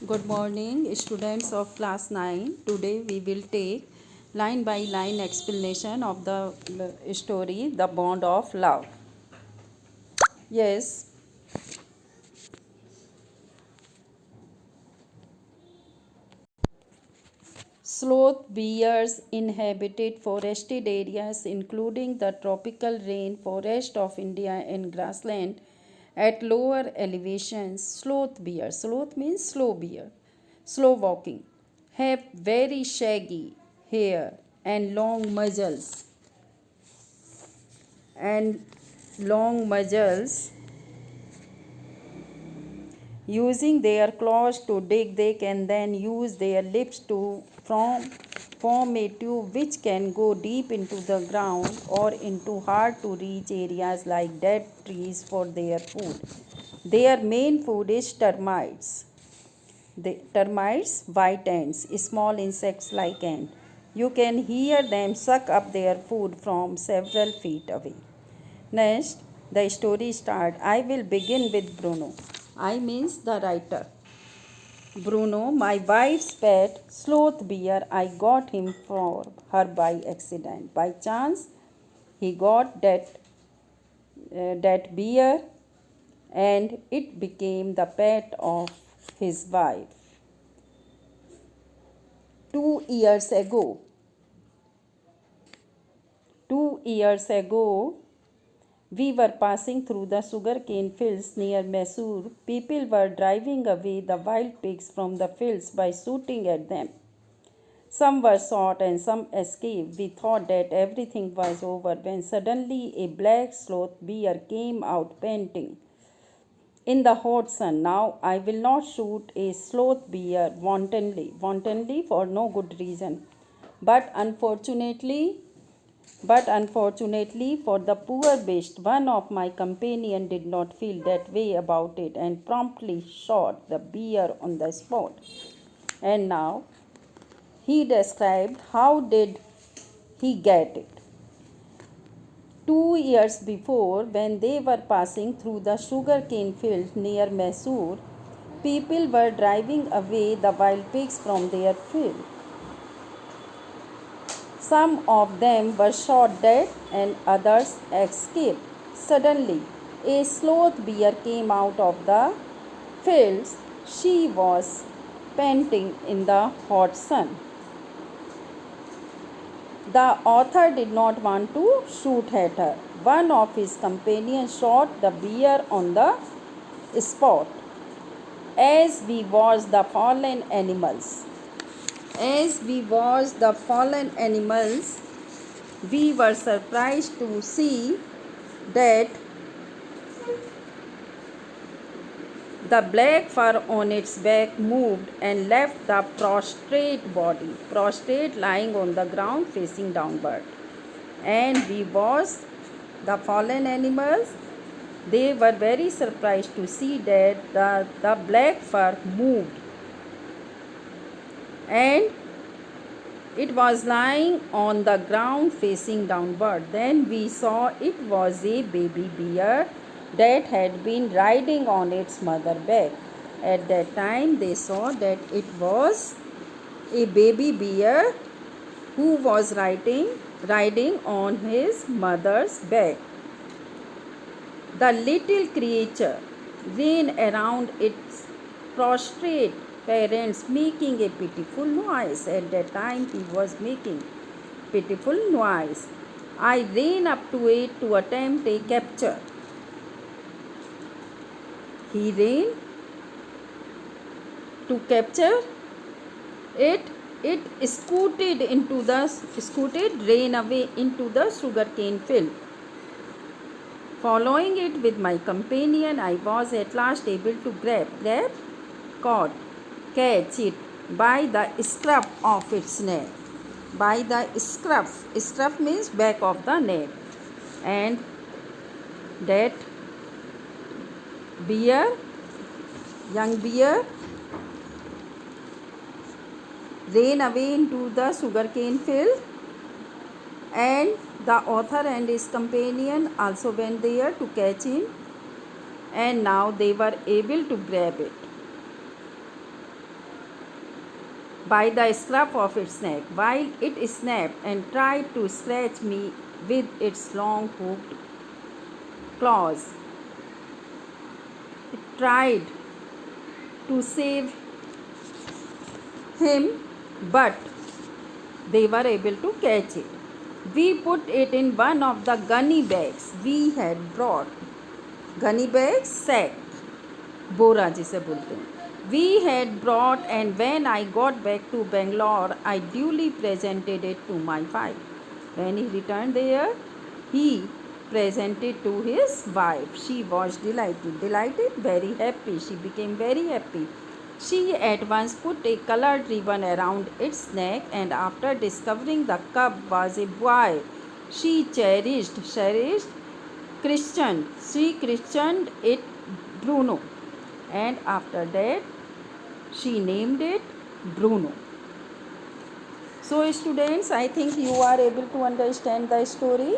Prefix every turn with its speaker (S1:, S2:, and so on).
S1: Good morning, students of class 9. Today we will take line by line explanation of the story The Bond of Love. Yes, sloth bears inhabited forested areas including the tropical rain forest of India and grassland at lower elevations. Sloth means slow bear, slow walking, have very shaggy hair and and long muzzles. Using their claws to dig, they can then use their lips to form a tube which can go deep into the ground or into hard to reach areas like dead trees for their food. Their main food is termites. Termites, white ants, small insects like ants. You can hear them suck up their food from several feet away. Next, the story starts. I will begin with Bruno. I means the writer. Bruno, my wife's pet, sloth bear, I got him for her by accident. By chance, he got that bear and it became the pet of his wife. 2 years ago, 2 years ago, we were passing through the sugarcane fields near Mysore. People were driving away the wild pigs from the fields by shooting at them. Some were shot and some escaped. We thought that everything was over when suddenly a black sloth bear came out panting in the hot sun. Now, I will not shoot a sloth bear wantonly for no good reason. But unfortunately, but unfortunately for the poor beast, one of my companions did not feel that way about it and promptly shot the bear on the spot. And now he described how did he get it. 2 years before, when they were passing through the sugarcane field near Mysore, people were driving away the wild pigs from their field. Some of them were shot dead and others escaped. Suddenly, a sloth bear came out of the fields. She was panting in the hot sun. The author did not want to shoot at her. One of his companions shot the bear on the spot. As we watched the fallen animals, as we watched the fallen animals, we were surprised to see that the black fur on its back moved and left the prostrate lying on the ground facing downward. And we watched the fallen animals. They were very surprised to see that the black fur moved and it was lying on the ground facing downward. Then we saw it was a baby bear that had been riding on its mother back. At that time, they saw that it was a baby bear who was riding on his mother's back. The little creature ran around its prostrate parents making a pitiful noise. At that time, he was making pitiful noise. I ran up to it to attempt a capture. He ran to capture it. It ran away into the sugarcane field. Following it with my companion, I was at last able to catch it by the scruff of its neck. By the scruff means back of the neck. And that young bear, ran away into the sugarcane field, and the author and his companion also went there to catch him, and now they were able to grab it. by the scruff of its neck, while it snapped and tried to scratch me with its long hooked claws. It tried to save him, but they were able to catch it. We put it in one of the gunny bags we had brought. Gunny bags, sack, बोरा जिसे बोलते हैं, we had brought, and when I got back to Bangalore, I duly presented it to my wife. When he returned there, he presented to his wife. She was delighted, very happy. She became very happy. She at once put a colored ribbon around its neck, and after discovering the cub was a boy, she christened it Bruno, and after that she named it Bruno. So students, I think you are able to understand the story.